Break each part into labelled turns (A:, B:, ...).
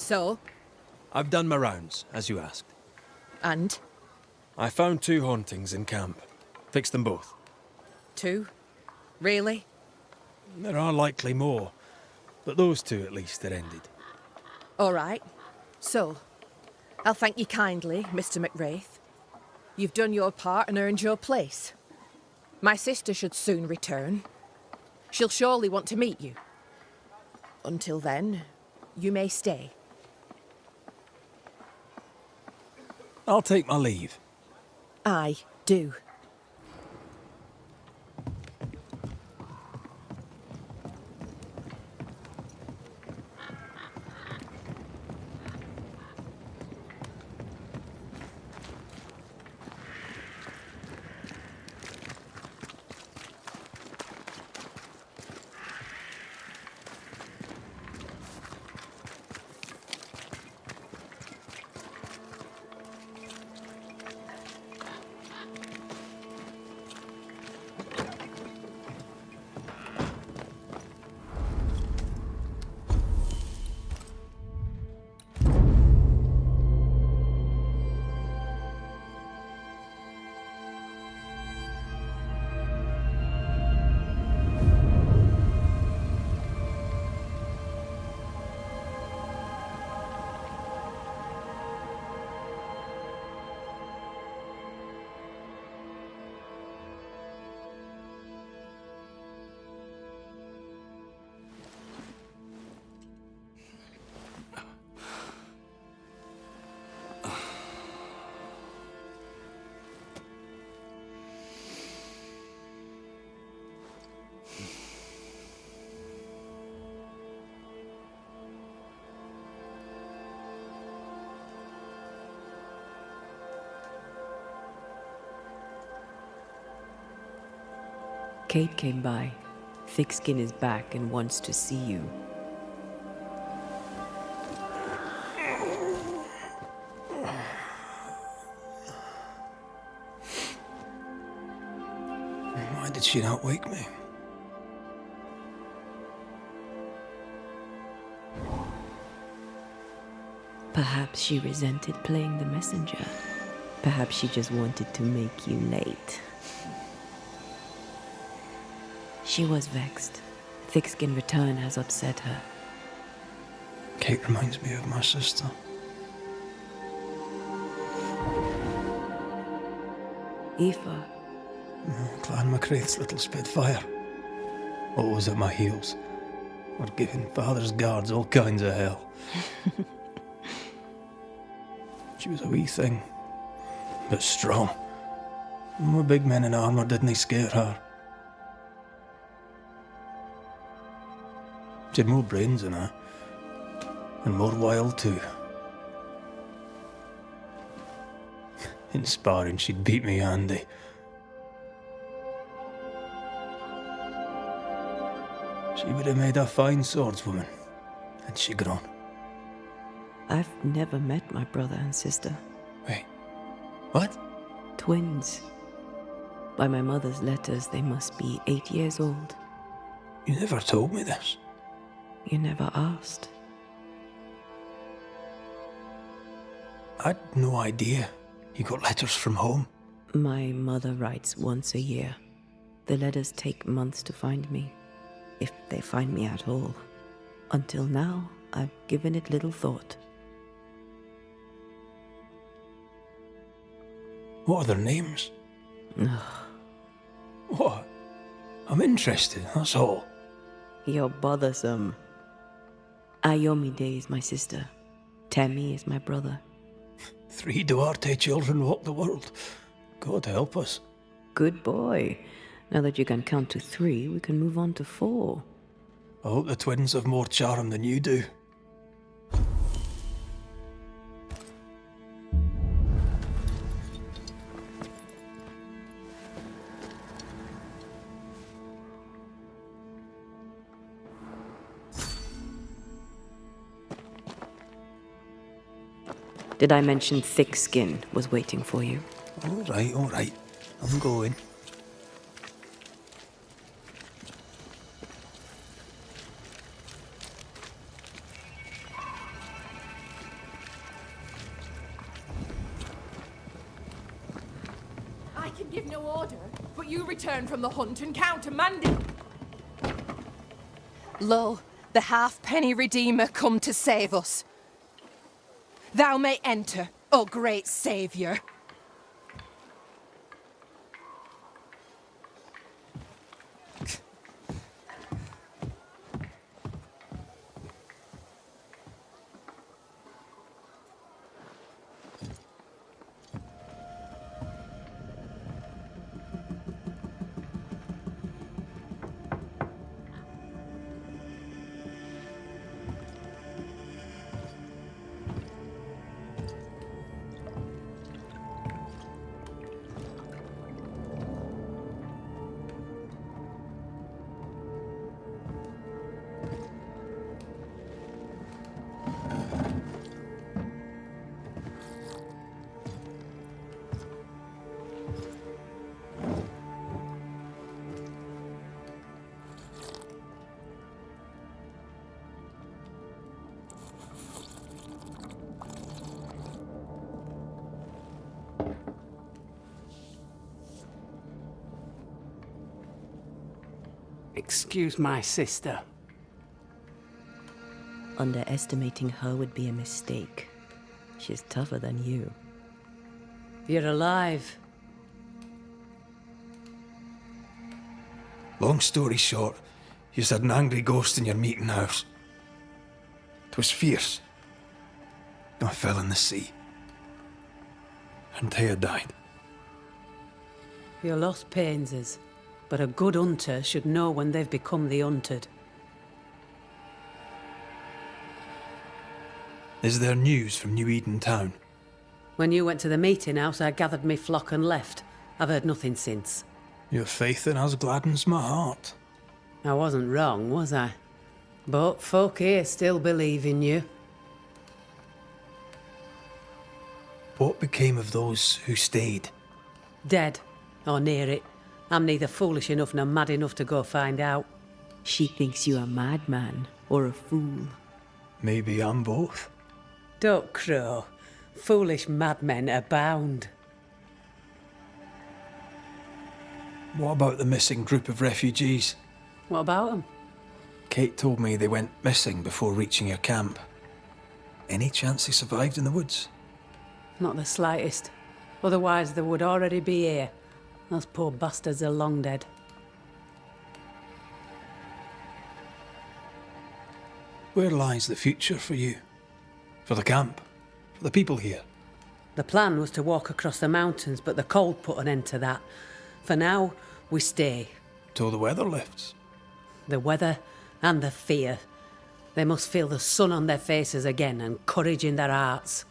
A: So?
B: I've done my rounds, as you asked.
A: And?
B: I found 2 hauntings in camp. Fixed them both.
A: 2? Really?
B: There are likely more, but those 2 at least are ended.
A: All right. So, I'll thank you kindly, Mr. McWraith. You've done your part and earned your place. My sister should soon return. She'll surely want to meet you. Until then, you may stay.
B: I'll take my leave.
A: I do.
C: Kate came by. Thickskin is back and wants to see you.
B: Why did she not wake me?
C: Perhaps she resented playing the messenger. Perhaps she just wanted to make you late. She was vexed. Thickskin return has upset her.
B: Kate reminds me of my sister.
C: Aoife.
B: Clan McCraith's little spitfire. Always at my heels. Or giving father's guards all kinds of hell. She was a wee thing, but strong. My big men in armour didn't scare her. She had more brains than I, and more wild too. In sparring, she'd beat me handy. She would have made a fine swordswoman, had she grown.
C: I've never met my brother and sister.
B: Wait, what?
C: Twins. By my mother's letters, they must be 8 years old.
B: You never told me this.
C: You never asked.
B: I'd no idea you got letters from home.
C: My mother writes once a year. The letters take months to find me, if they find me at all. Until now, I've given it little thought.
B: What are their names? What? I'm interested, that's all.
C: You're bothersome. Ayomide is my sister. Temi is my brother.
B: 3 Duarte children walk the world. God help us.
C: Good boy. Now that you can count to 3, we can move on to 4.
B: I hope the twins have more charm than you do.
C: Did I mention Thickskin was waiting for you?
B: All right. I'm going.
A: give no order, but you return from the hunt and countermanded. Lo, the halfpenny redeemer come to save us. Thou may enter, O great saviour.
D: Excuse my sister.
C: Underestimating her would be a mistake. She's tougher than you.
D: You're alive.
B: Long story short, you had an angry ghost in your meeting house. 'Twas fierce. I fell in the sea. And Taya died.
D: Your loss pains us, but a good hunter should know when they've become the hunted.
B: Is there news from New Eden town?
D: When you went to the meeting house, I gathered me flock and left. I've heard nothing since.
B: Your faith in us gladdens my heart.
D: I wasn't wrong, was I? But folk here still believe in you.
B: What became of those who stayed?
D: Dead, or near it. I'm neither foolish enough nor mad enough to go find out.
C: She thinks you a madman or a fool.
B: Maybe I'm both.
D: Don't crow. Foolish madmen abound.
B: What about the missing group of refugees?
D: What about them?
B: Kate told me they went missing before reaching your camp. Any chance they survived in the woods?
D: Not the slightest. Otherwise they would already be here. Those poor bastards are long dead.
B: Where lies the future for you? For the camp? For the people here?
D: The plan was to walk across the mountains, but the cold put an end to that. For now, we stay.
B: Till the weather lifts.
D: The weather and the fear. They must feel the sun on their faces again and courage in their hearts.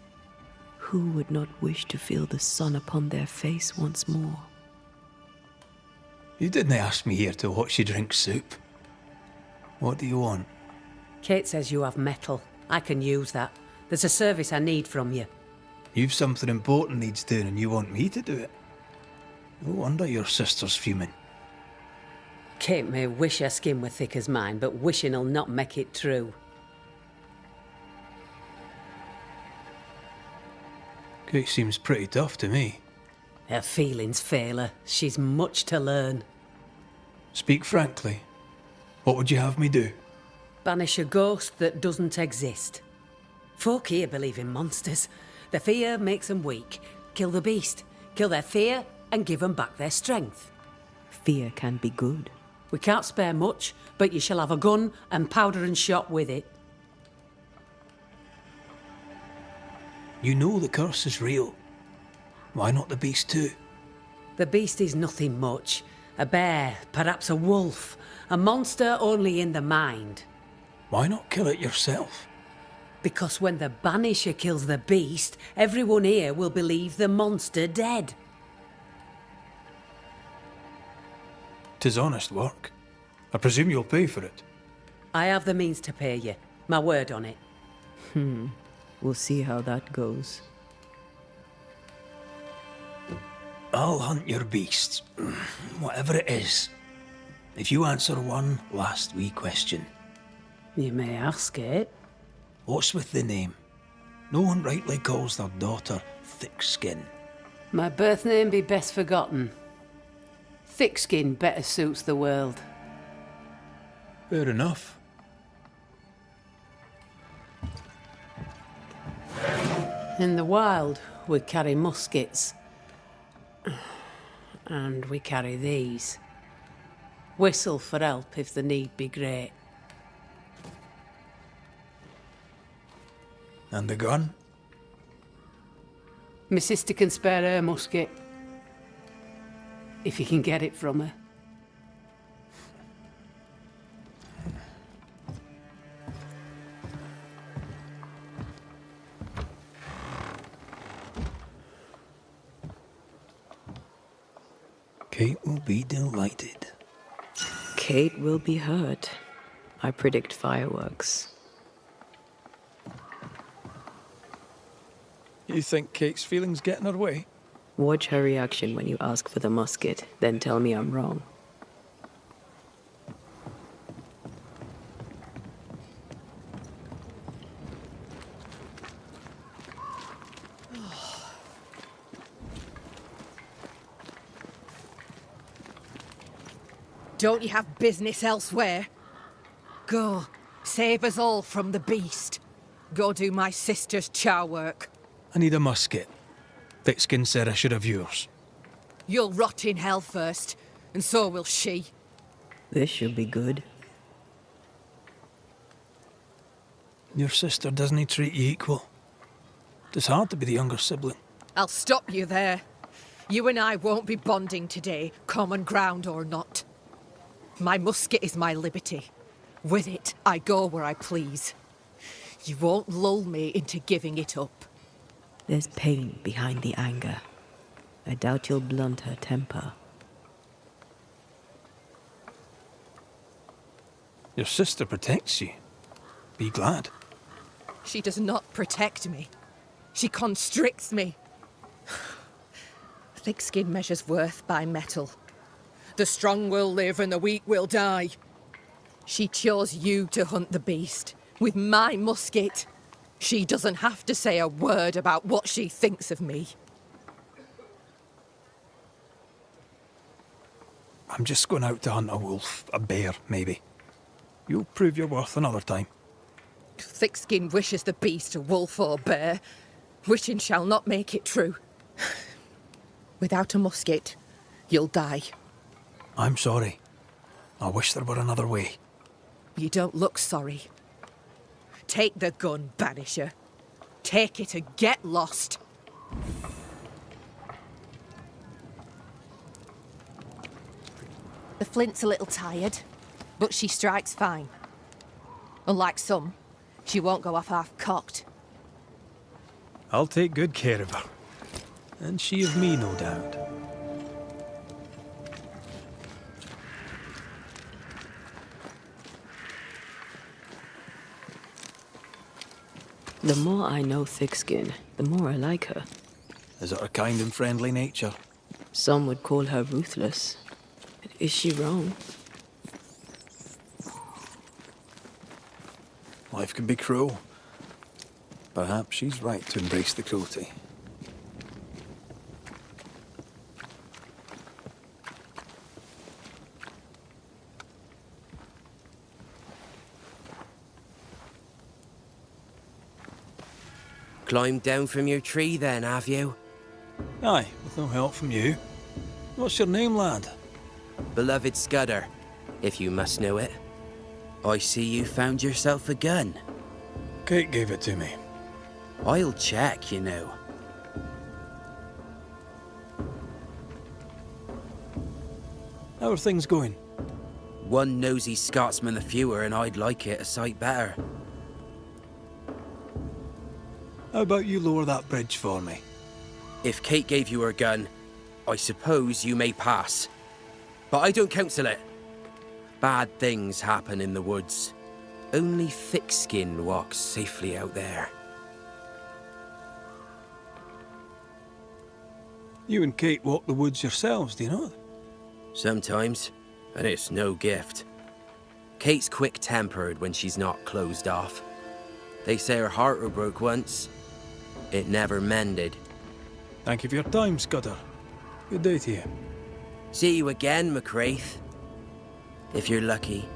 C: Who would not wish to feel the sun upon their face once more?
B: You didn't ask me here to watch you drink soup. What do you want?
D: Kate says you have metal. I can use that. There's a service I need from you.
B: You've something important needs doing and you want me to do it. No wonder your sister's fuming.
D: Kate may wish her skin were thick as mine, but wishing'll not make it true.
B: Kate seems pretty tough to me.
D: Her feelings fail her. She's much to learn.
B: Speak frankly. What would you have me do?
D: Banish a ghost that doesn't exist. Folk here believe in monsters. The fear makes them weak. Kill the beast. Kill their fear and give them back their strength.
C: Fear can be good.
D: We can't spare much, but you shall have a gun and powder and shot with it.
B: You know the curse is real. Why not the beast too?
D: The beast is nothing much. A bear, perhaps a wolf. A monster only in the mind.
B: Why not kill it yourself?
D: Because when the Banisher kills the beast, everyone here will believe the monster dead.
B: 'Tis honest work. I presume you'll pay for it.
D: I have the means to pay you. My word on it.
C: We'll see how that goes.
B: I'll hunt your beast, whatever it is, if you answer one last wee question.
D: You may ask it.
B: What's with the name? No one rightly calls their daughter Thick Skin.
D: My birth name be best forgotten. Thick skin better suits the world.
B: Fair enough.
D: In the wild, we carry muskets. And we carry these. Whistle for help if the need be great.
B: And the gun?
D: My sister can spare her musket. If you can get it from her.
B: Kate will be delighted.
C: Kate will be hurt. I predict fireworks.
B: You think Kate's feelings get in her way?
C: Watch her reaction when you ask for the musket, then tell me I'm wrong.
A: Don't you have business elsewhere? Go, save us all from the beast. Go do my sister's char work.
B: I need a musket. Thickskin said I should have yours.
A: You'll rot in hell first, and so will she.
C: This should be good.
B: Your sister doesn't treat you equal. It's hard to be the younger sibling.
A: I'll stop you there. You and I won't be bonding today, common ground or not. My musket is my liberty. With it, I go where I please. You won't lull me into giving it up.
C: There's pain behind the anger. I doubt you'll blunt her temper.
B: Your sister protects you. Be glad.
A: She does not protect me. She constricts me. Thick skin measures worth by metal. The strong will live and the weak will die. She chose you to hunt the beast with my musket. She doesn't have to say a word about what she thinks of me.
B: I'm just going out to hunt a wolf, a bear, maybe. You'll prove your worth another time.
A: Thickskin wishes the beast a wolf or bear. Wishing shall not make it true. Without a musket, you'll die.
B: I'm sorry. I wish there were another way.
A: You don't look sorry. Take the gun, Banisher. Take it and get lost. The flint's a little tired, but she strikes fine. Unlike some, she won't go off half-cocked.
B: I'll take good care of her. And she of me, no doubt.
C: The more I know Thickskin, the more I like her.
B: Is it her kind and friendly nature?
C: Some would call her ruthless. But is she wrong?
B: Life can be cruel. Perhaps she's right to embrace the cruelty.
E: Climbed down from your tree then, have you?
B: Aye, with no help from you. What's your name, lad?
E: Beloved Scudder, if you must know it. I see you found yourself a gun.
B: Kate gave it to me.
E: I'll check, you know.
B: How are things going?
E: One nosy Scotsman the fewer, and I'd like it a sight better.
B: How about you lower that bridge for me?
E: If Kate gave you her gun, I suppose you may pass. But I don't counsel it. Bad things happen in the woods. Only Thickskin walks safely out there.
B: You and Kate walk the woods yourselves, do you know?
E: Sometimes, and it's no gift. Kate's quick-tempered when she's not closed off. They say her heart were broke once. It never mended.
B: Thank you for your time, Scudder. Good day to you.
E: See you again, McWraith. If you're lucky.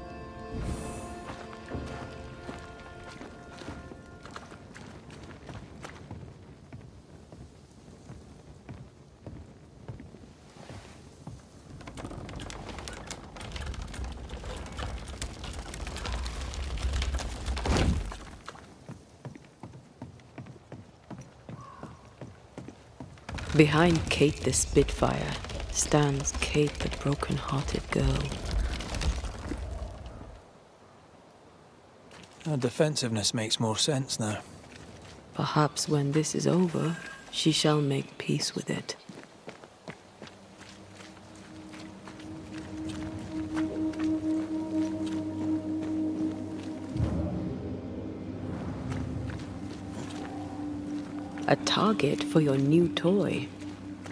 C: Behind Kate the Spitfire stands Kate the broken-hearted girl.
B: Her defensiveness makes more sense now.
C: Perhaps when this is over, she shall make peace with it. A target for your new toy.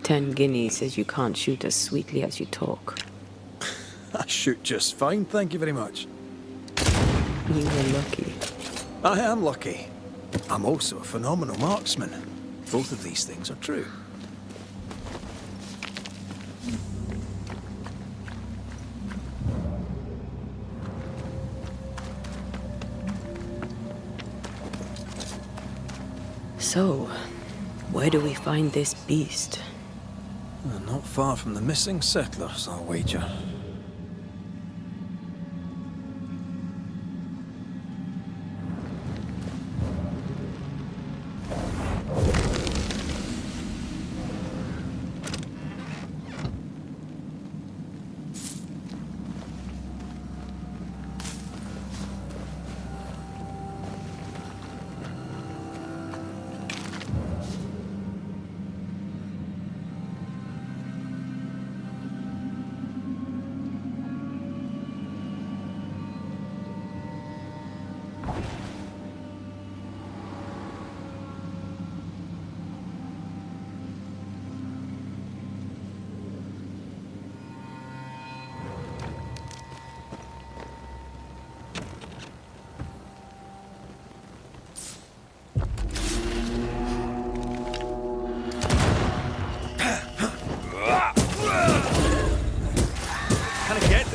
C: 10 guineas says you can't shoot as sweetly as you talk.
B: I shoot just fine, thank you very much.
C: You were lucky.
B: I am lucky. I'm also a phenomenal marksman. Both of these things are true.
C: So, where do we find this beast?
B: Not far from the missing settlers, I'll wager.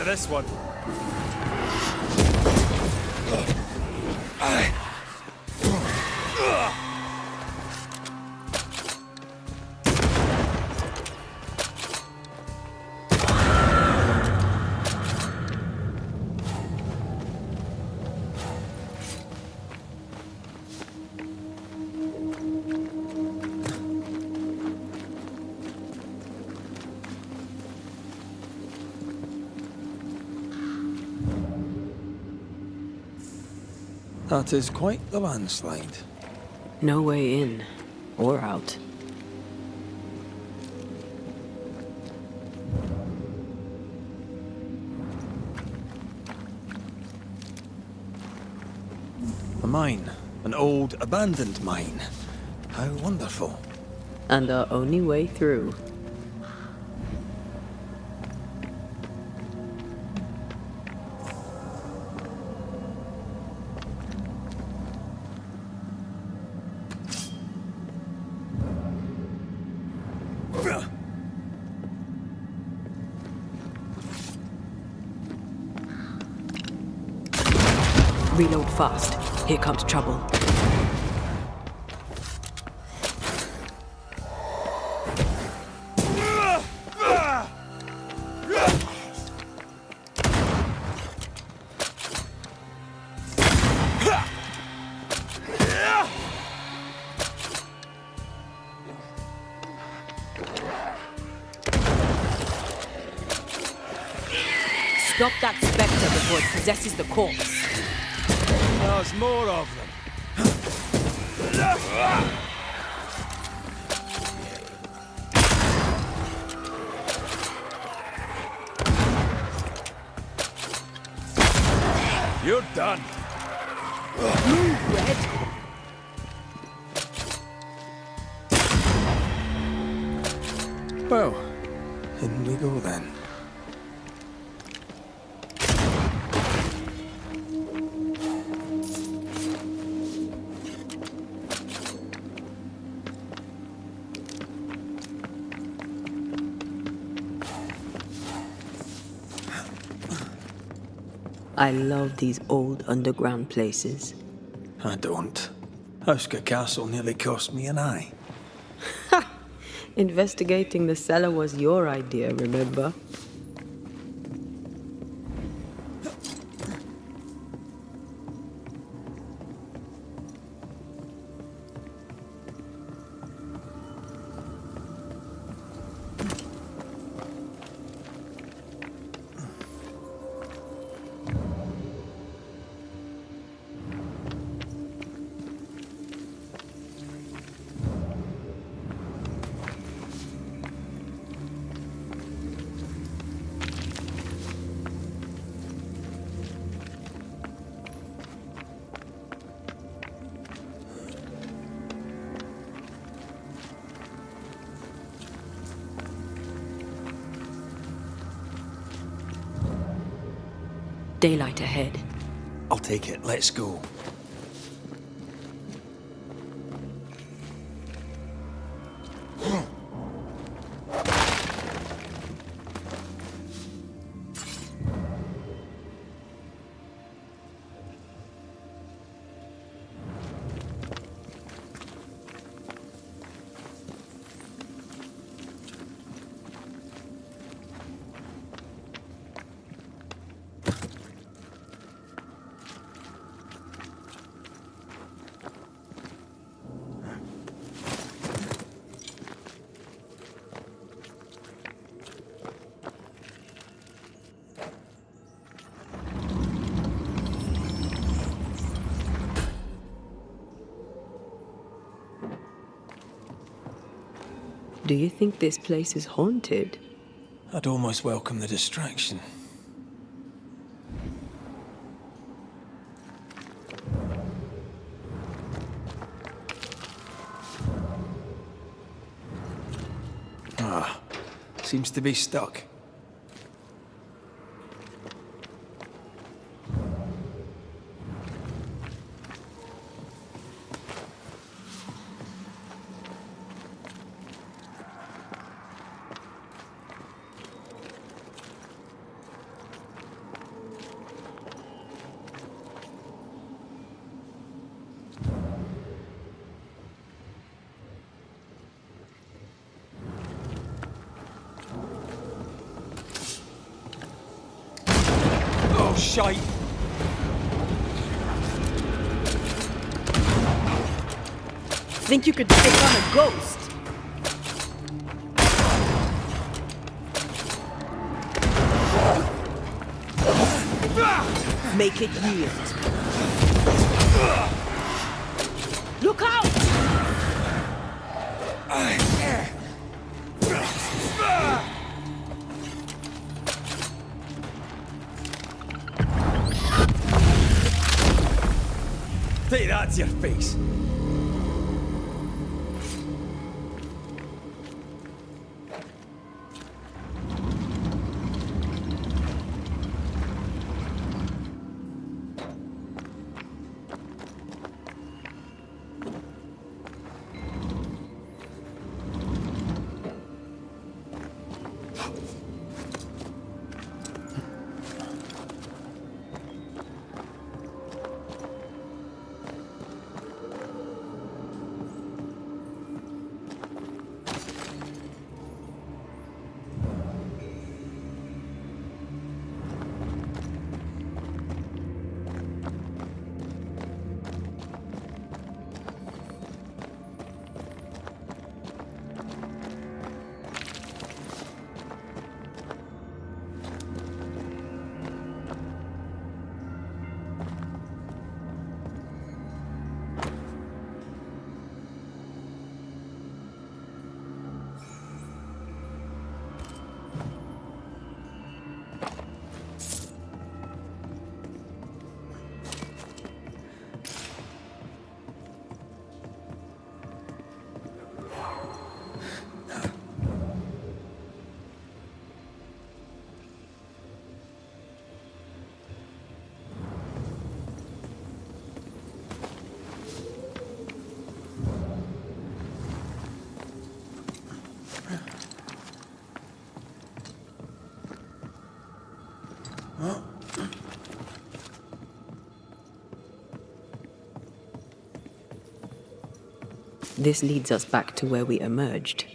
F: This one.
B: That is quite the landslide.
C: No way in or out.
B: A mine. An old, abandoned mine. How wonderful.
C: And our only way through. Reload fast. Here comes trouble.
D: Stop that spectre before it possesses the corpse.
F: There's more of them. You're done.
D: Move, Red.
B: Well, in we go then.
C: I love these old underground places.
B: I don't. Houska Castle nearly cost me an eye.
C: Investigating the cellar was your idea, remember? Daylight ahead.
B: I'll take it. Let's go.
C: Do you think this place is haunted?
B: I'd almost welcome the distraction. Seems to be stuck. Shite!
A: Think you could take on a ghost? Make it yield. Look out!
B: Take that to your face.
C: This leads us back to where we emerged.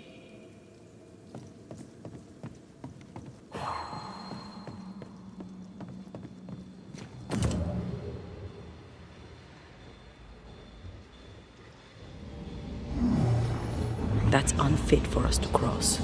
C: That's unfit for us to cross.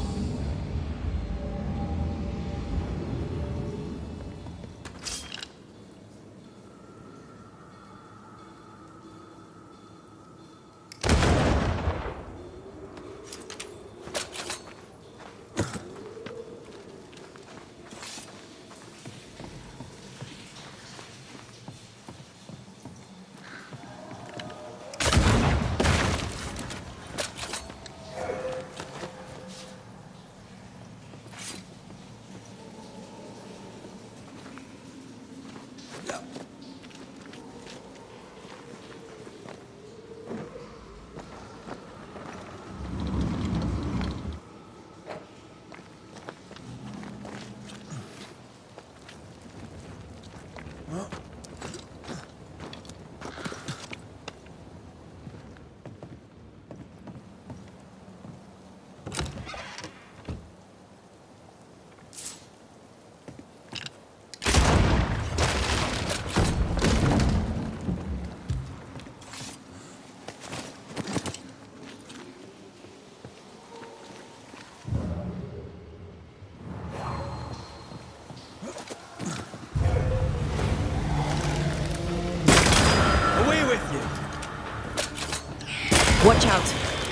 C: Watch out!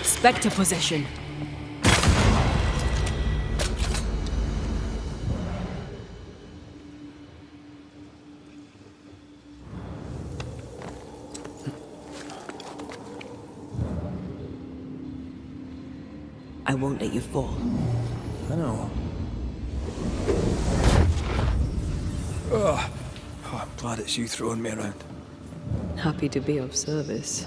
C: Spectre possession! I won't let you fall.
B: I know. Oh, I'm glad it's you throwing me around.
C: Happy to be of service.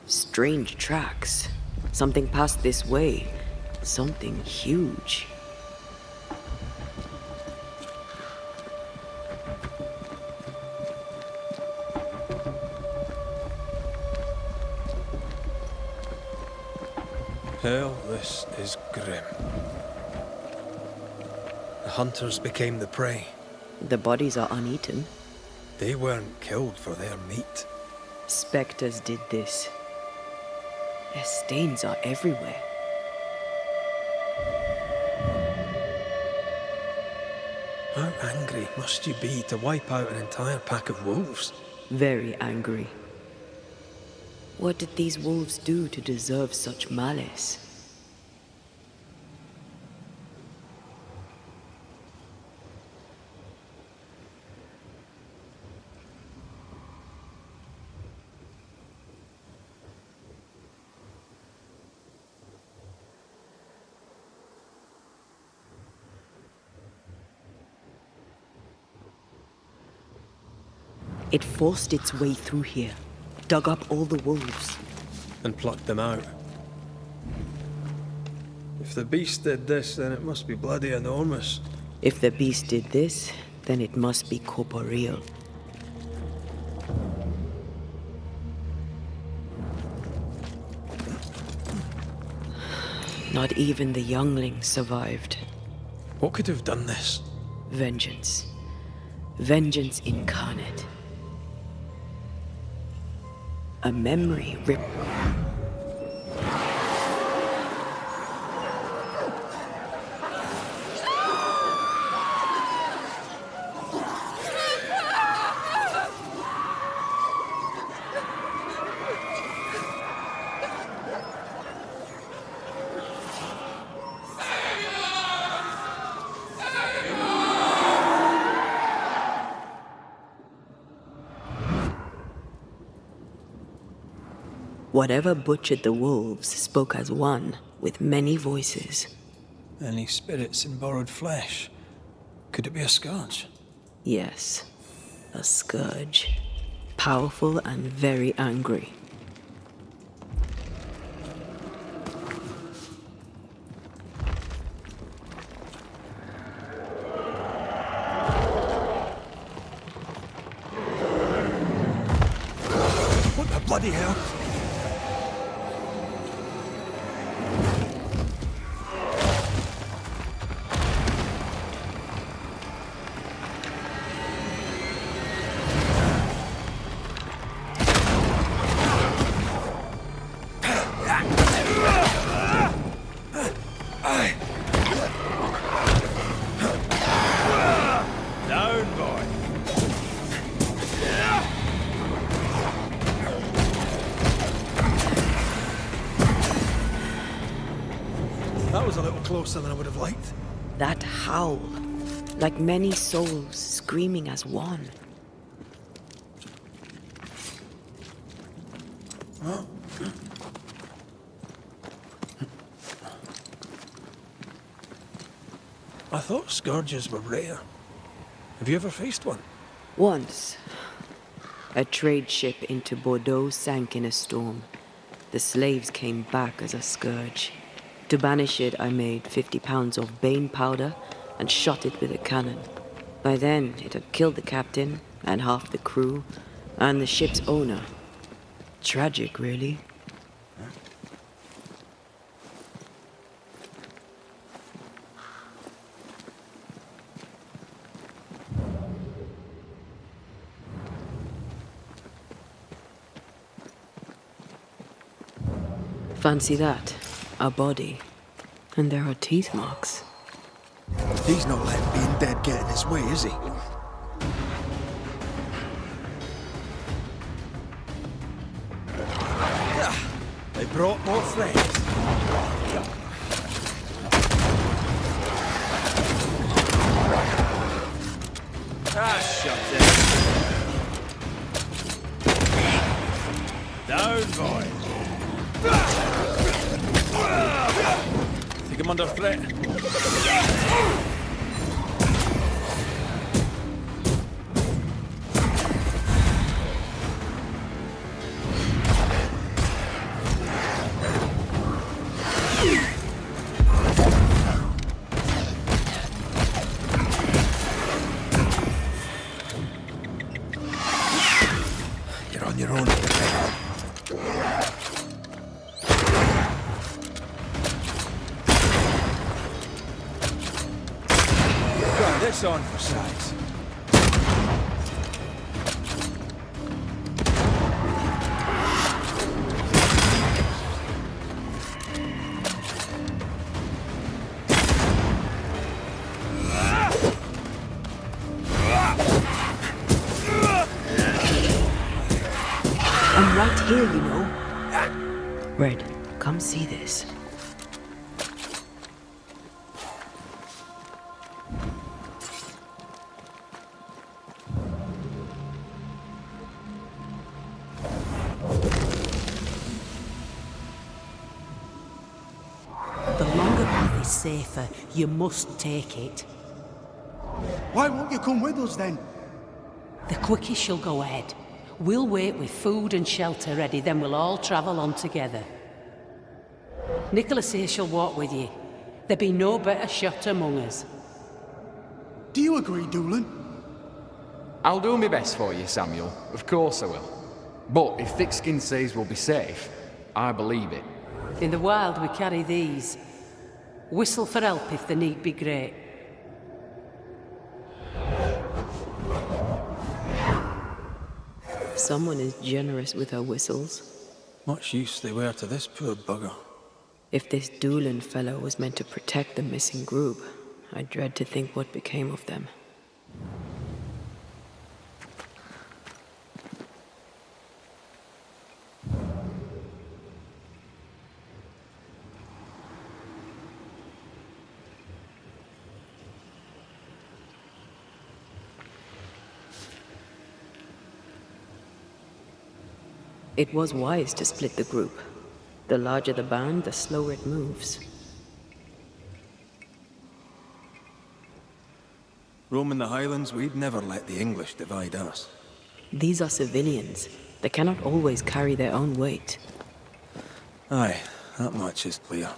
C: Strange tracks. Something passed this way. Something huge.
B: Hell, this is grim. The hunters became the prey.
C: The bodies are uneaten.
B: They weren't killed for their meat.
C: Spectres did this. Their stains are everywhere.
B: How angry must you be to wipe out an entire pack of wolves?
C: Very angry. What did these wolves do to deserve such malice? It forced its way through here, dug up all the wolves.
B: And plucked them out. If the beast did this, then it must be bloody enormous.
C: If the beast did this, then it must be corporeal. Not even the younglings survived.
B: What could have done this?
C: Vengeance. Vengeance incarnate. A memory ripped. Whatever butchered the wolves spoke as one, with many voices.
B: Any spirits in borrowed flesh? Could it be a scourge?
C: Yes, a scourge. Powerful and very angry.
B: What the bloody hell?
F: Down, boy.
B: That was a little closer than I would have liked.
C: That howl, like many souls screaming as one.
B: I thought scourges were rare. Have you ever faced one?
C: Once, a trade ship into Bordeaux sank in a storm. The slaves came back as a scourge. To banish it, I made 50 pounds of bane powder and shot it with a cannon. By then, it had killed the captain and half the crew and the ship's owner. Tragic, really. Fancy that. A body. And there are teeth marks.
B: He's not letting being dead get in his way, is he? They brought more friends.
F: Shut it. Down, boy. Take him under threat.
B: You're on your own. This on for size.
C: I'm right here, you know. Red, come see this.
D: The longer path is safer. You must take it.
G: Why won't you come with us then?
D: The quickest you'll go ahead. We'll wait with food and shelter ready, then we'll all travel on together. Nicholas here shall walk with you. There be no better shot among us.
G: Do you agree, Doolin?
H: I'll do my best for you, Samuel. Of course I will. But if Thickskin says we'll be safe, I believe it.
D: In the wild we carry these. Whistle for help if the need be great.
C: Someone is generous with her whistles.
B: Much use they were to this poor bugger.
C: If this Doolin fellow was meant to protect the missing group, I dread to think what became of them. It was wise to split the group. The larger the band, the slower it moves.
B: Roaming the Highlands, we'd never let the English divide us.
C: These are civilians. They cannot always carry their own weight.
B: Aye, that much is clear.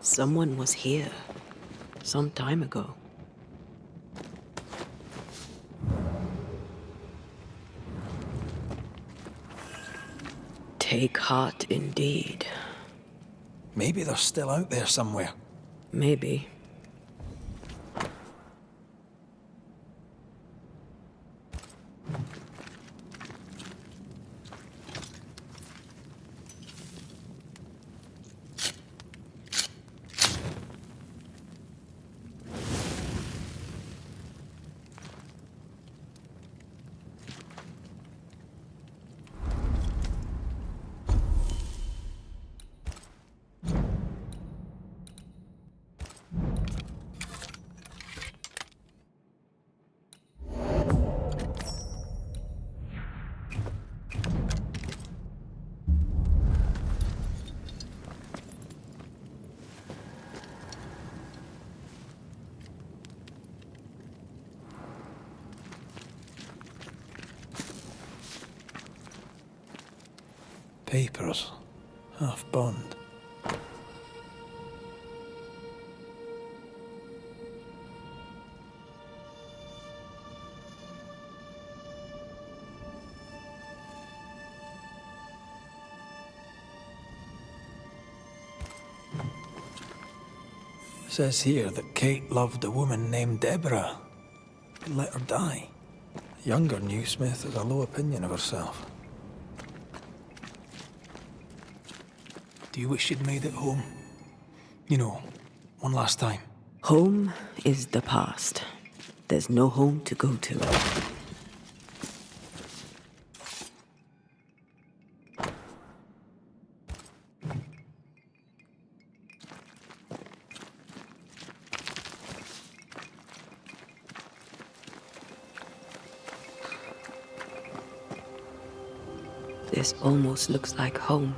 C: Someone was here. Some time ago. Take heart indeed.
B: Maybe they're still out there somewhere.
C: Maybe.
B: Papers, half burned. Says here that Kate loved a woman named Deborah and let her die. The younger Newsmith has a low opinion of herself. Do you wish you'd made it home? You know, one last time.
C: Home is the past. There's no home to go to. This almost looks like home.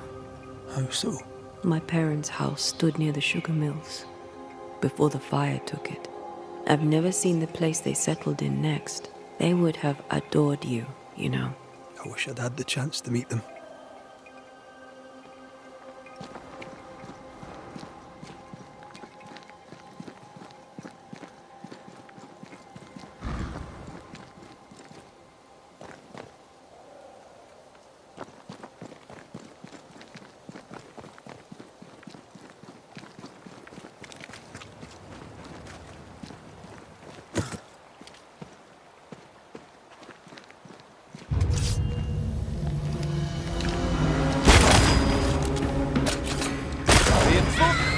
B: How so?
C: My parents' house stood near the sugar mills, before the fire took it. I've never seen the place they settled in next. They would have adored you, you know.
B: I wish I'd had the chance to meet them.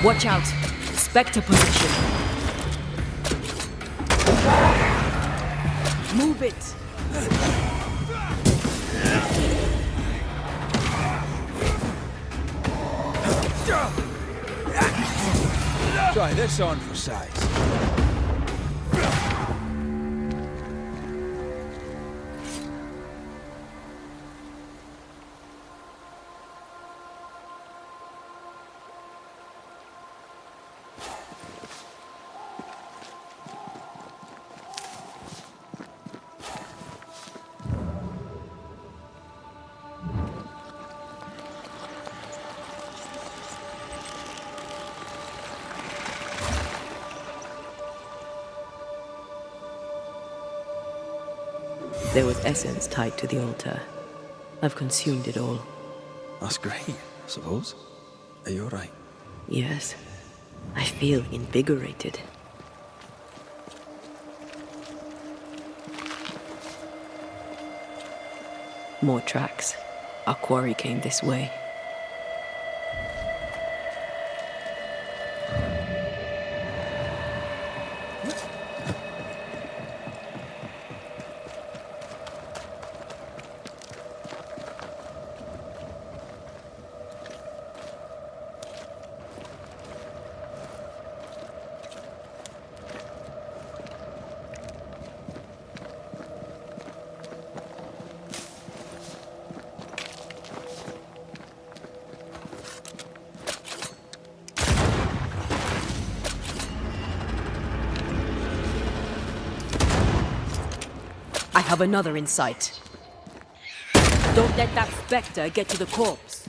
C: Watch out! Spectre position. Move it!
B: Try this on for size.
C: There was essence tied to the altar. I've consumed it all.
B: That's great, I suppose. Are you alright?
C: Yes, I feel invigorated. More tracks. Our quarry came this way. I have another in sight. Don't let that spectre get to the corpse.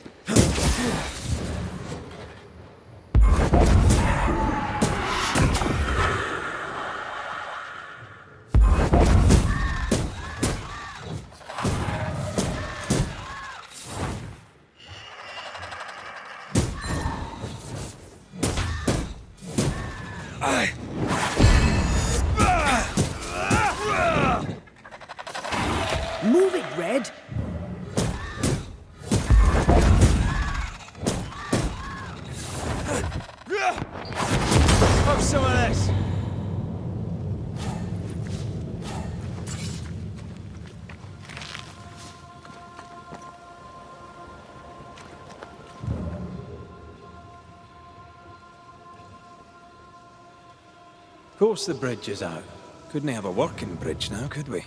C: Move it, Red!
F: Have some of this!
B: Of course the bridge is out. Couldn't have a working bridge now, could we?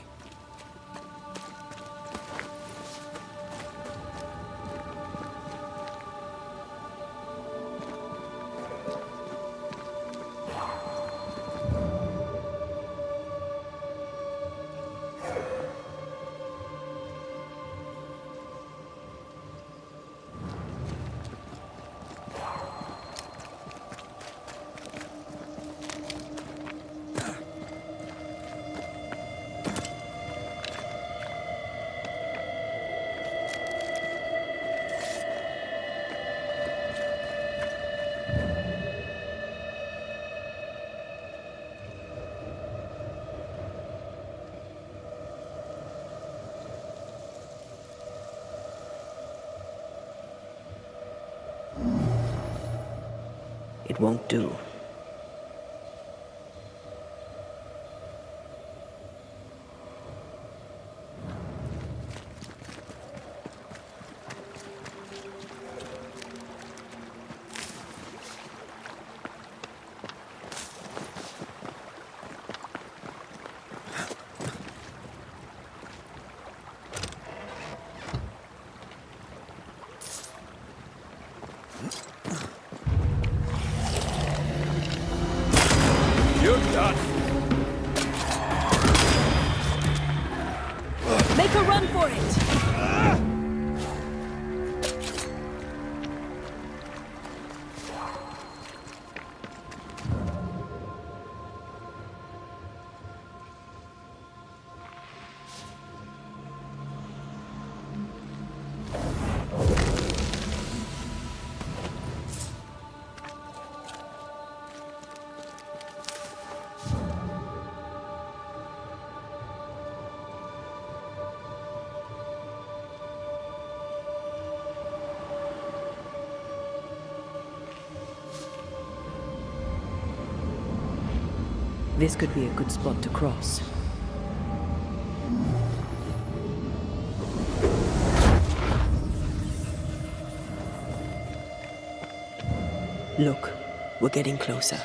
C: It won't do.
F: You're done.
C: Make a run for it! This could be a good spot to cross. Look, we're getting closer.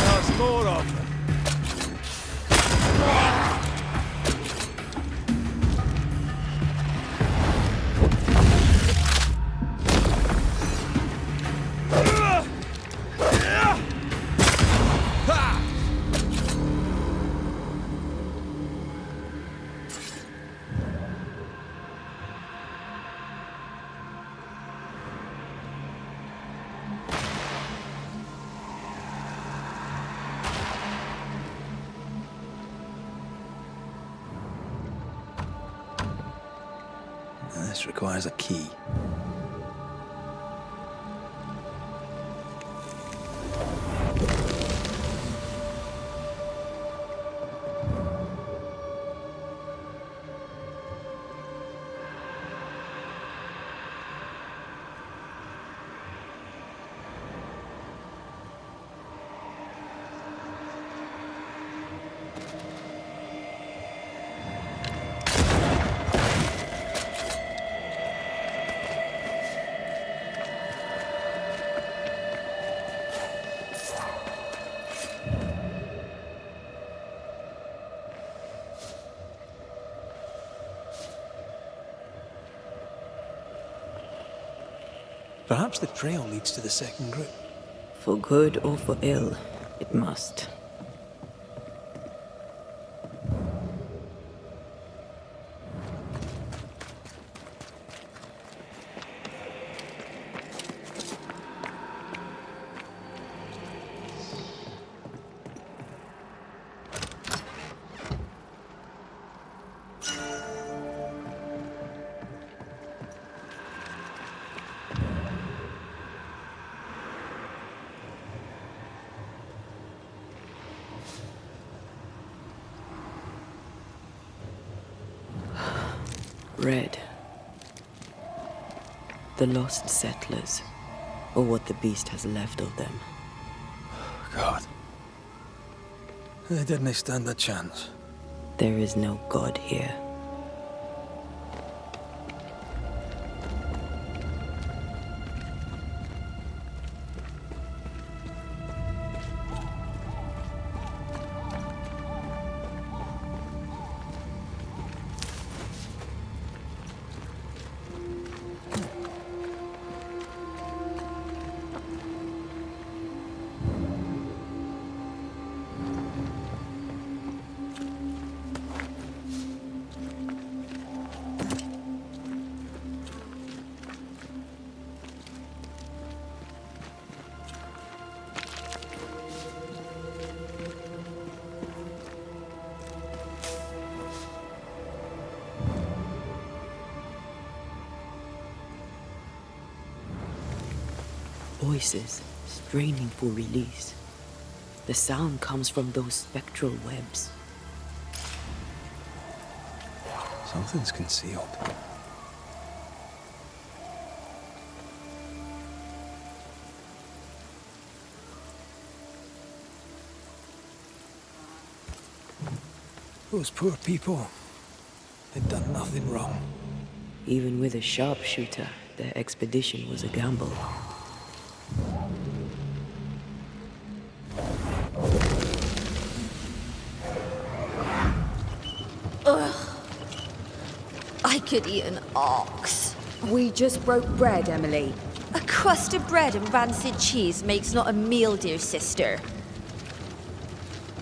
F: There's more of them.
B: This requires a key. Perhaps the trail leads to the second group.
C: For good or for ill, it must. Red. The lost settlers, or what the beast has left of them.
B: God. They didn't stand a chance.
C: There is no God here. Voices straining for release. The sound comes from those spectral webs.
B: Something's concealed. Those poor people, they'd done nothing wrong.
C: Even with a sharpshooter, their expedition was a gamble.
I: I could eat an ox.
A: We just broke bread, Emily.
I: A crust of bread and rancid cheese makes not a meal, dear sister.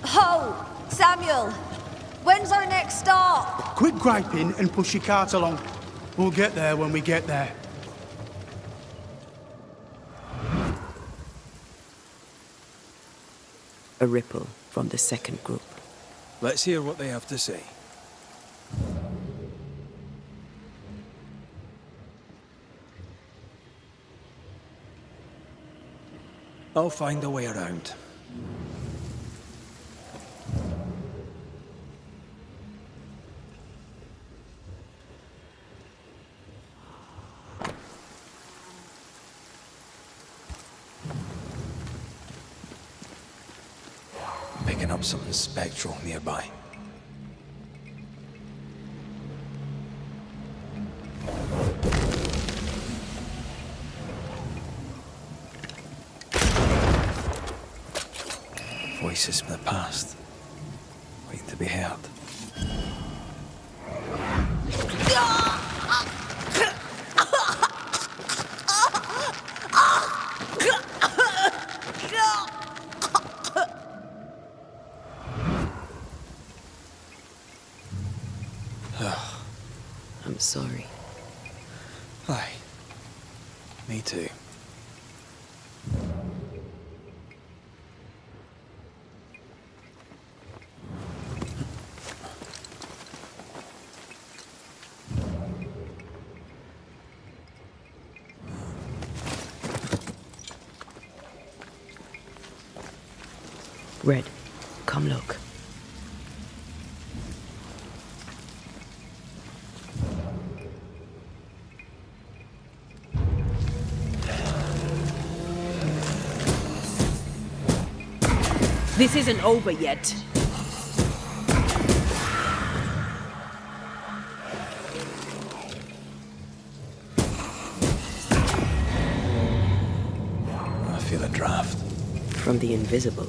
I: Ho! Samuel! When's our next stop?
G: Quit griping and push your cart along. We'll get there when we get there.
C: A ripple from the second group.
B: Let's hear what they have to say. I'll find a way around. Picking up something spectral nearby. Voices from the past, waiting to be heard.
C: I'm sorry.
B: Aye. Me too.
C: Red, come look.
D: This isn't over yet.
B: I feel a draft.
C: From the invisible.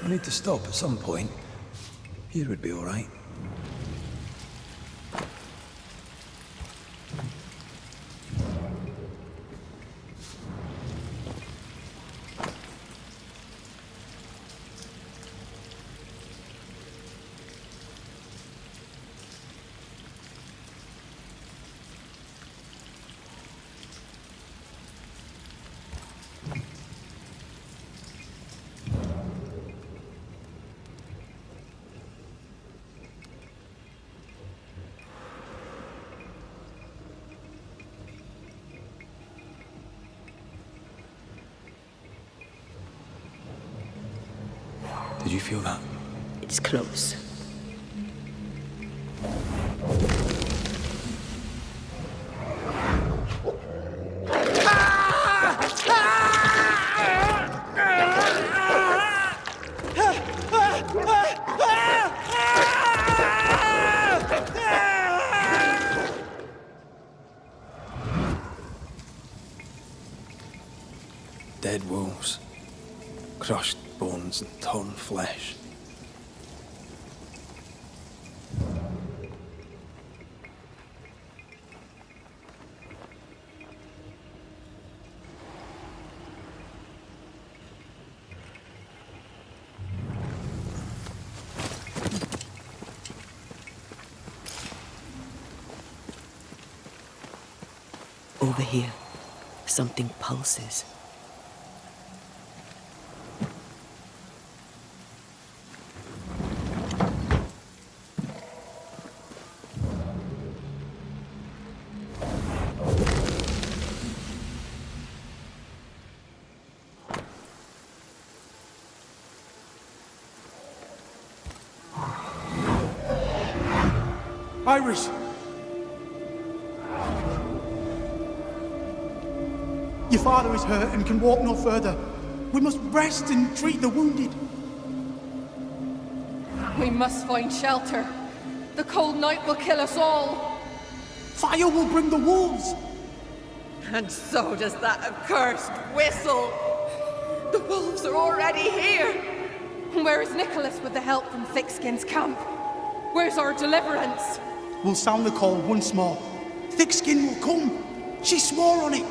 B: We need to stop at some point. Here would be all right. Did you feel that?
C: It's close.
B: Dead wolves. Crushed bones and torn flesh.
C: Over here, something pulses.
G: Iris! Your father is hurt and can walk no further. We must rest and treat the wounded.
A: We must find shelter. The cold night will kill us all.
G: Fire will bring the wolves.
A: And so does that accursed whistle. The wolves are already here. Where is Nicholas with the help from Thickskin's camp? Where's our deliverance?
G: We'll sound the call once more. Thickskin will come. She swore on it.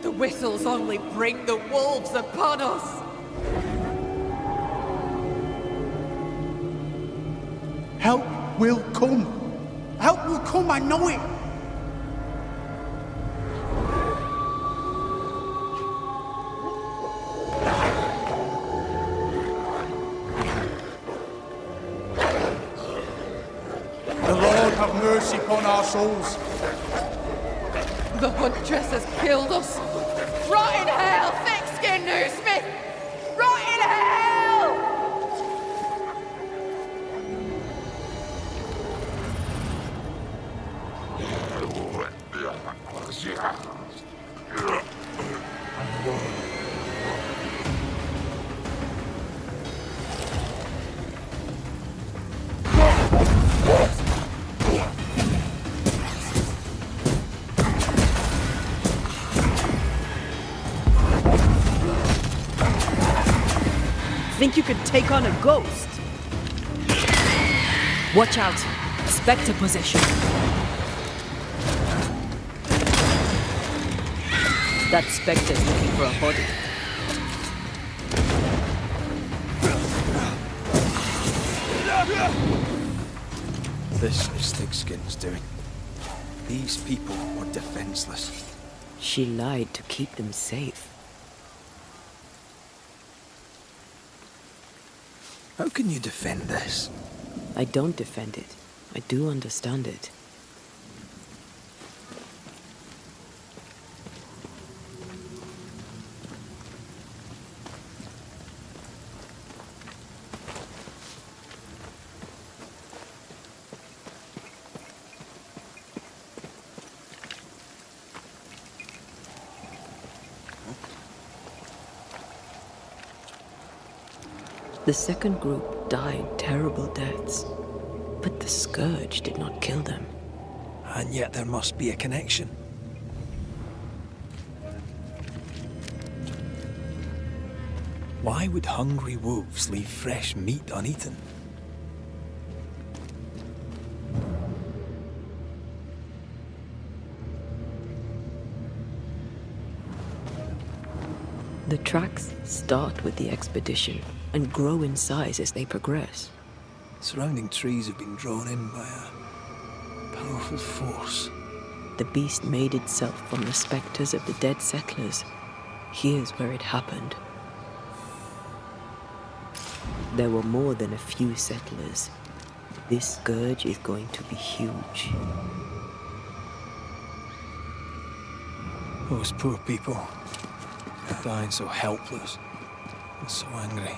A: The whistles only bring the wolves upon us.
G: Help will come. Help will come, I know it. The Lord have mercy upon our souls.
A: The huntress has killed us. Rot in hell, thick-skinned newsmith! Rot in hell!
D: Think you could take on a ghost? Watch out. Spectre possession. That Spectre's looking for a body.
B: This is Thickskin's doing. These people were defenseless.
C: She lied to keep them safe.
B: How can you defend this?
C: I don't defend it. I do understand it. The second group died terrible deaths, but the scourge did not kill them.
B: And yet there must be a connection. Why would hungry wolves leave fresh meat uneaten?
C: The tracks start with the expedition and grow in size as they progress.
B: Surrounding trees have been drawn in by a powerful force.
C: The beast made itself from the specters of the dead settlers. Here's where it happened. There were more than a few settlers. This scourge is going to be huge.
B: Those poor people, dying so helpless and so angry.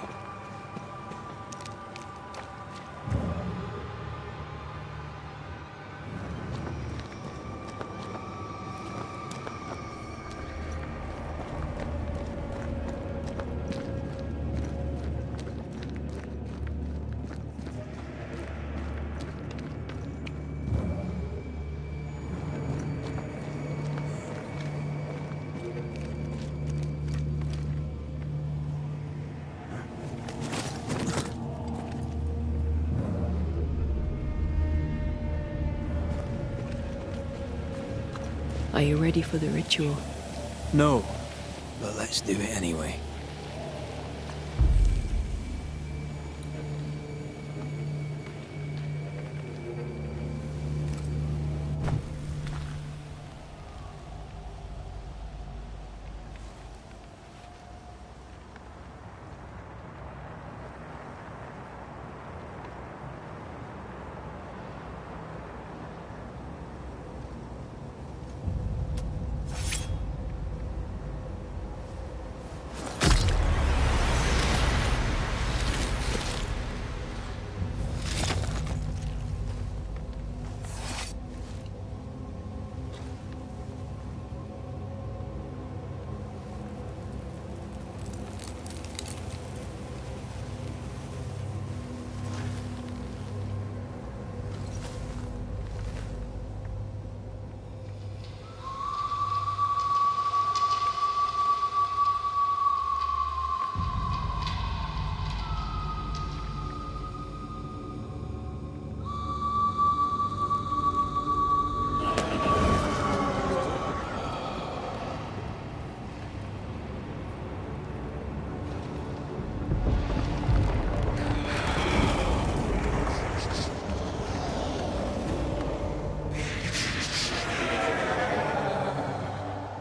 C: Are you ready for the ritual?
B: No, but let's do it anyway.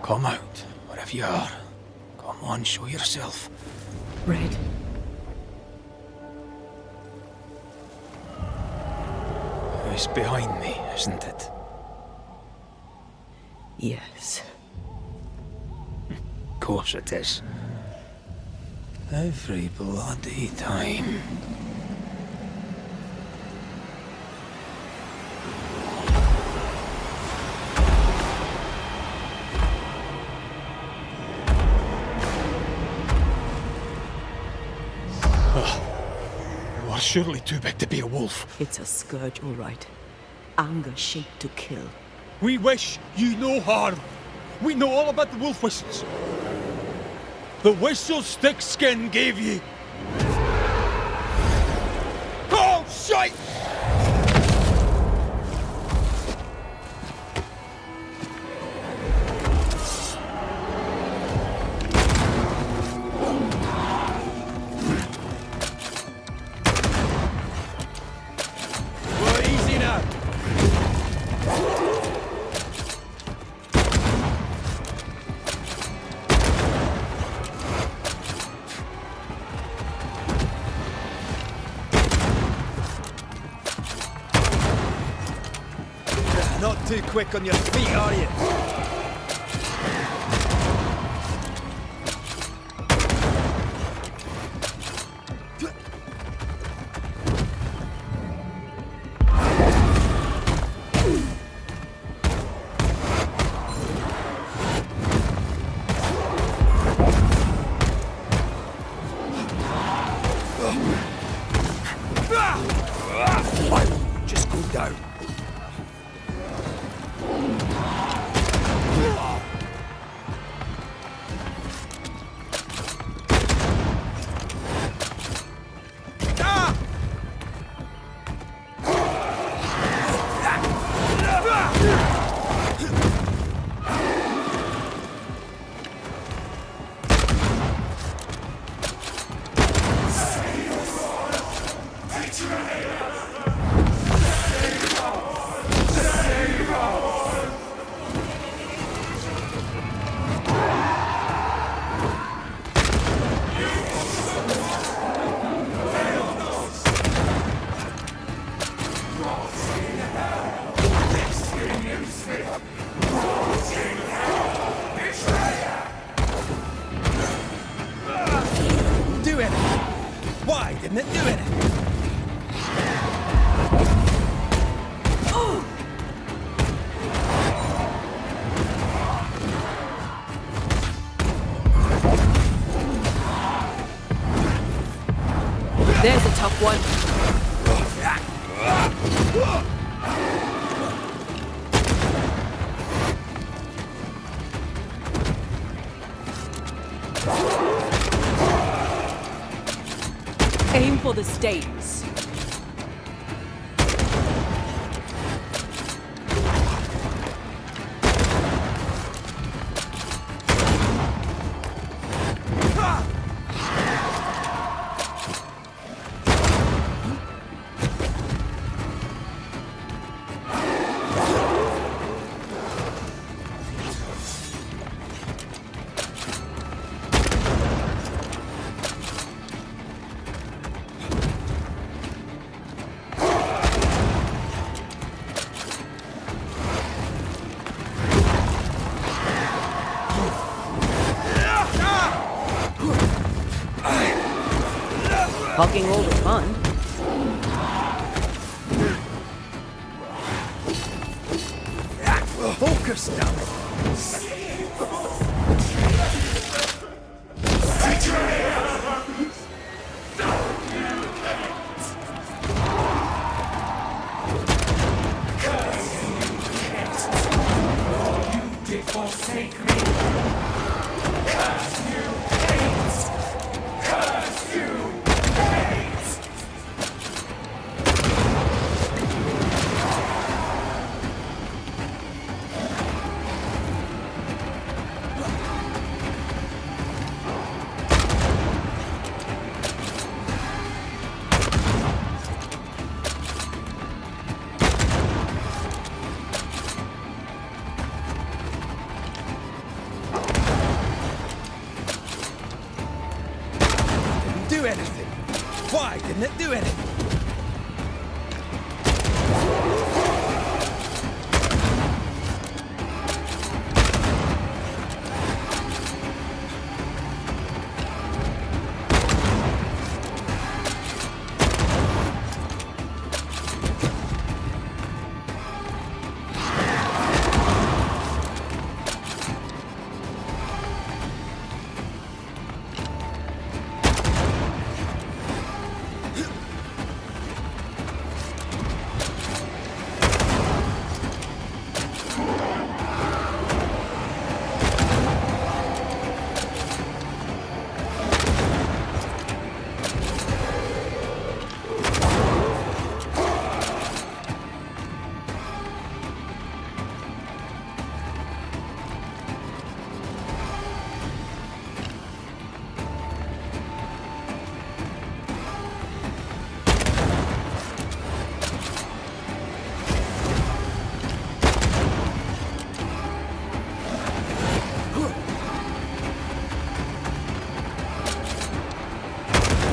B: Come out, wherever you are. Come on, show yourself.
C: Red.
B: It's behind me, isn't it?
C: Yes.
B: Of course it is. Every bloody time. You are surely too big to be a wolf.
C: It's a scourge, all right. Anger shaped to kill.
F: We wish you no harm. We know all about the wolf whistles. The whistles Thickskin gave ye. Oh, shite!
B: quick on your feet, are you? Just go down. Didn't it do anything?
C: There's a tough one. Aim for the stains. Talking all the fun.
B: Focus now. Do anything. Why didn't it do anything?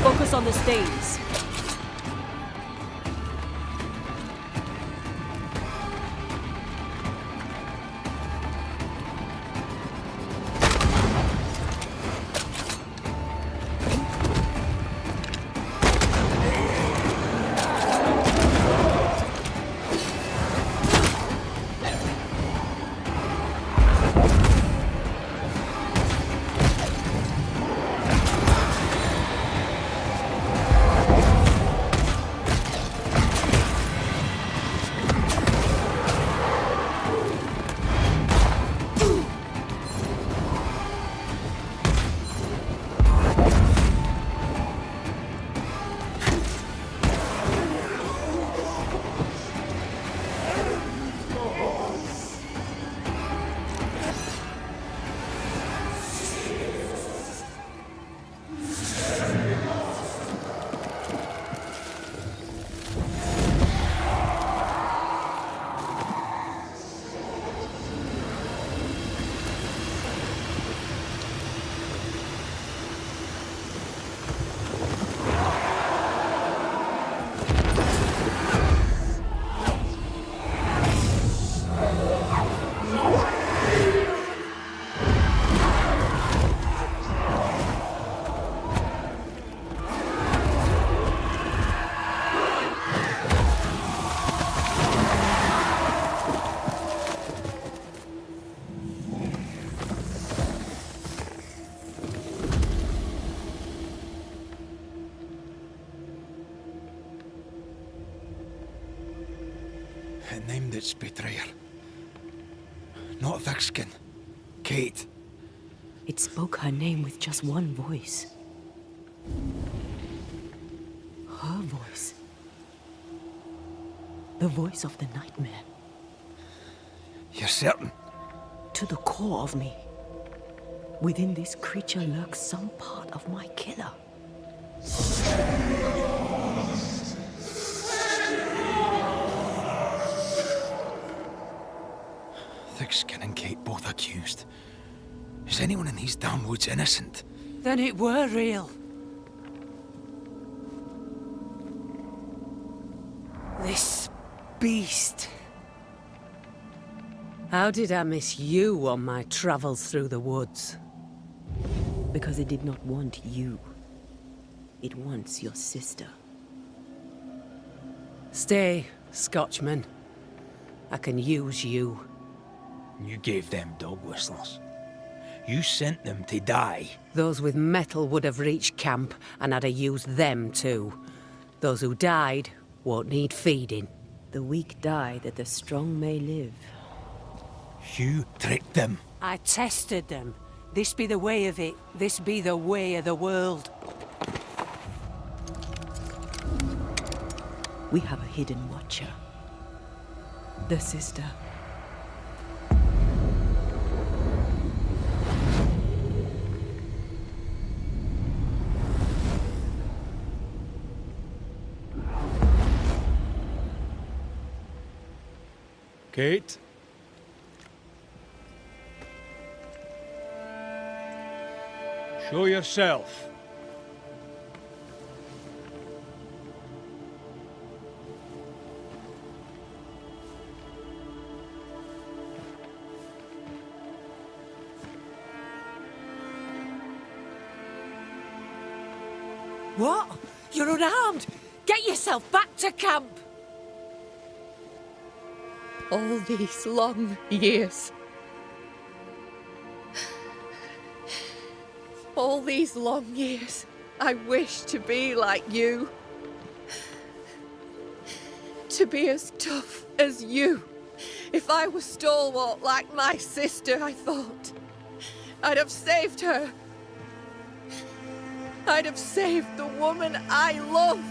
C: Focus on the stains.
B: it named its betrayer. Not Thickskin. Kate.
C: It spoke her name with just one voice. Her voice. The voice of the nightmare.
B: You're certain?
C: To the core of me. Within this creature lurks some part of my killer.
B: Thickskin and Kate both accused. Is anyone in these damn woods innocent?
D: Then it were real. This beast. How did I miss you on my travels through the woods?
C: Because it did not want you. It wants your sister.
D: Stay, Scotchman. I can use you.
B: You gave them dog whistles. You sent them to die.
D: Those with metal would have reached camp, and I'd have used them too. Those who died won't need feeding.
C: The weak die that the strong may live.
B: You tricked them.
D: I tested them. This be the way of it. This be the way of the world.
C: We have a hidden watcher. The sister.
F: Kate? Show yourself.
D: What? You're unarmed! Get yourself back to camp!
A: All these long years. All these long years, I wished to be like you. To be as tough as you. If I was stalwart like my sister, I thought, I'd have saved her. I'd have saved the woman I love.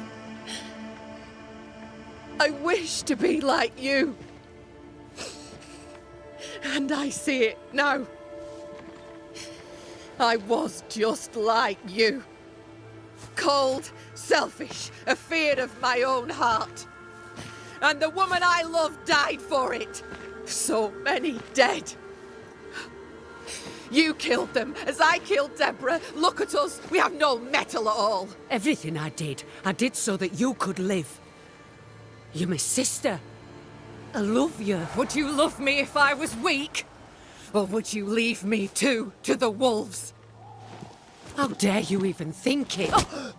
A: I wish to be like you. And I see it now. I was just like you. Cold, selfish, afeard of my own heart. And the woman I loved died for it. So many dead. You killed them, as I killed Deborah. Look at us, we have no mettle at all.
D: Everything I did so that you could live. You're my sister. I love you.
A: Would you love me if I was weak? Or would you leave me too to the wolves?
D: How dare you even think it? Oh.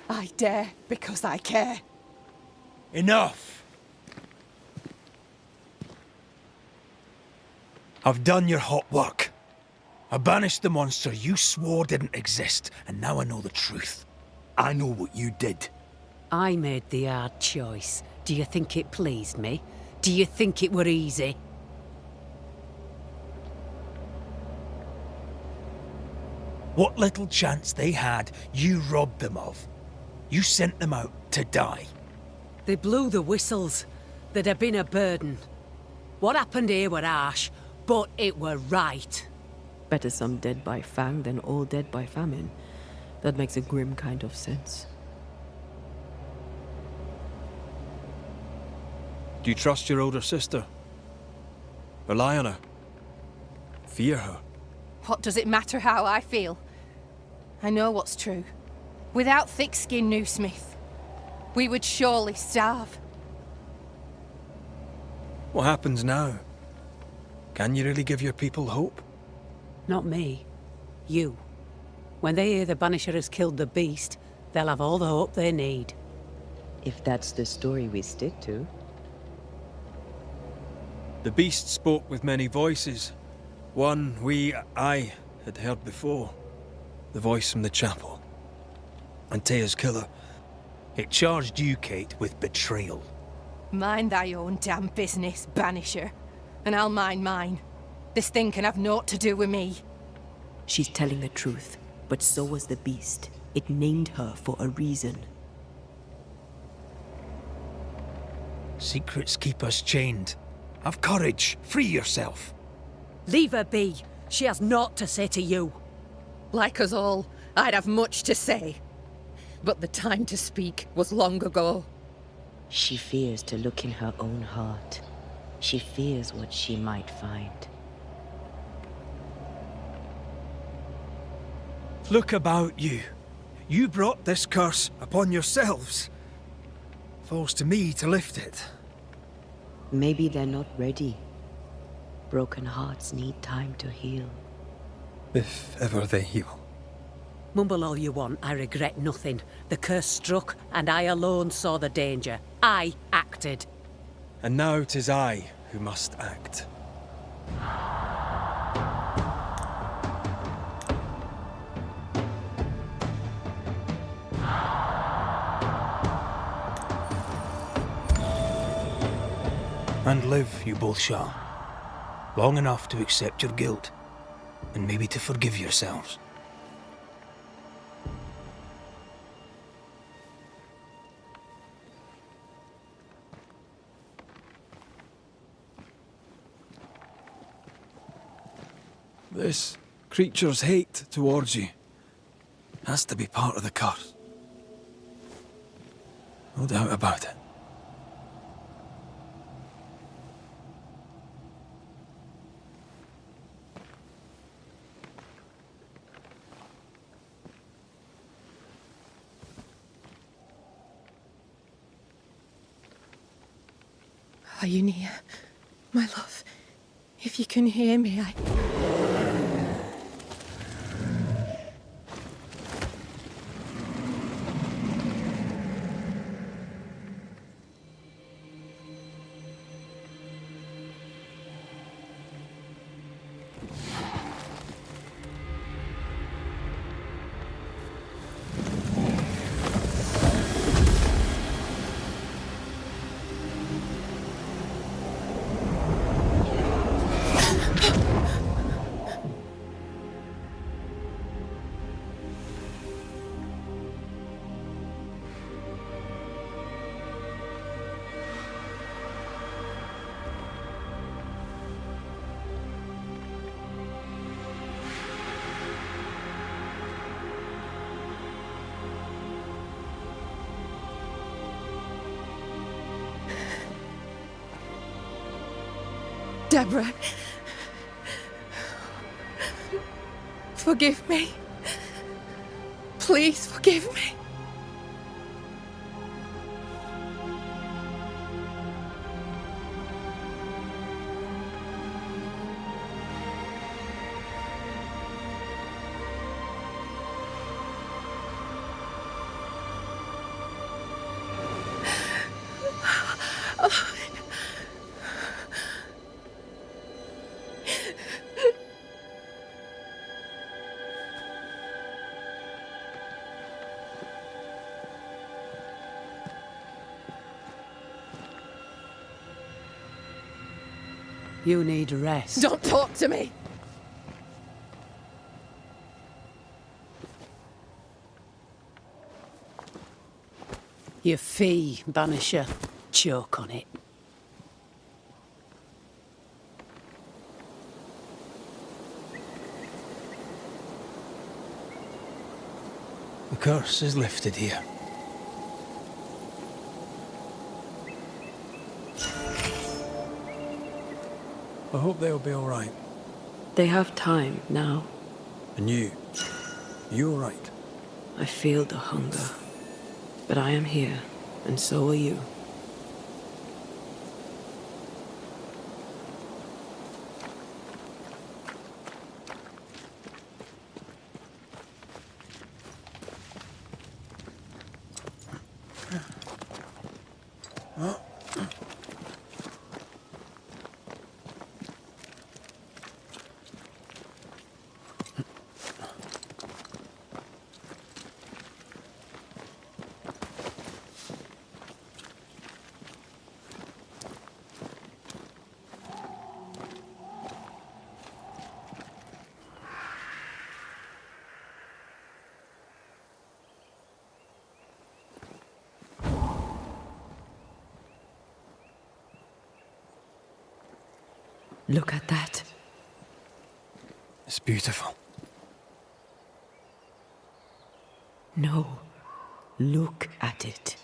A: I dare because I care.
B: Enough! I've done your hot work. I banished the monster you swore didn't exist, and now I know the truth. I know what you did.
D: I made the hard choice. Do you think it pleased me? Do you think it were easy?
B: What little chance they had, you robbed them of. You sent them out to die.
D: They blew the whistles. They'd have been a burden. What happened here were harsh, but it were right.
C: Better some dead by fang than all dead by famine. That makes a grim kind of sense.
B: Do you trust your older sister? Rely on her? Fear her?
A: What does it matter how I feel? I know what's true. Without thick-skinned Newsmith, we would surely starve.
B: What happens now? Can you really give your people hope?
D: Not me. You. When they hear the Banisher has killed the beast, they'll have all the hope they need.
C: If that's the story we stick to.
B: The beast spoke with many voices. One I had heard before. The voice from the chapel. Antea's killer. It charged you, Kate, with betrayal.
A: Mind thy own damn business, Banisher. And I'll mind mine. This thing can have naught to do with me.
C: She's telling the truth, but so was the beast. It named her for a reason.
B: Secrets keep us chained. Have courage. Free yourself.
D: Leave her be. She has naught to say to you.
A: Like us all, I'd have much to say. But the time to speak was long ago.
C: She fears to look in her own heart. She fears what she might find.
B: Look about you. You brought this curse upon yourselves. Falls to me to lift it.
C: Maybe they're not ready. Broken hearts need time to heal.
B: If ever they heal.
D: Mumble all you want, I regret nothing. The curse struck, and I alone saw the danger. I acted.
B: And now 'tis I who must act. And live you both shall. Long enough to accept your guilt, and maybe to forgive yourselves. This creature's hate towards you has to be part of the curse. No doubt about it.
A: Are you near, my love? If you can hear me, Deborah, forgive me. Please forgive me.
D: You need rest.
A: Don't talk to me!
D: Your fee, Banisher. Choke on it.
B: The curse is lifted here. I hope they'll be all right.
C: They have time now.
B: And you all right?
C: I feel the hunger. But I am here, and so are you. Look at that.
B: It's beautiful.
C: No. Look at it.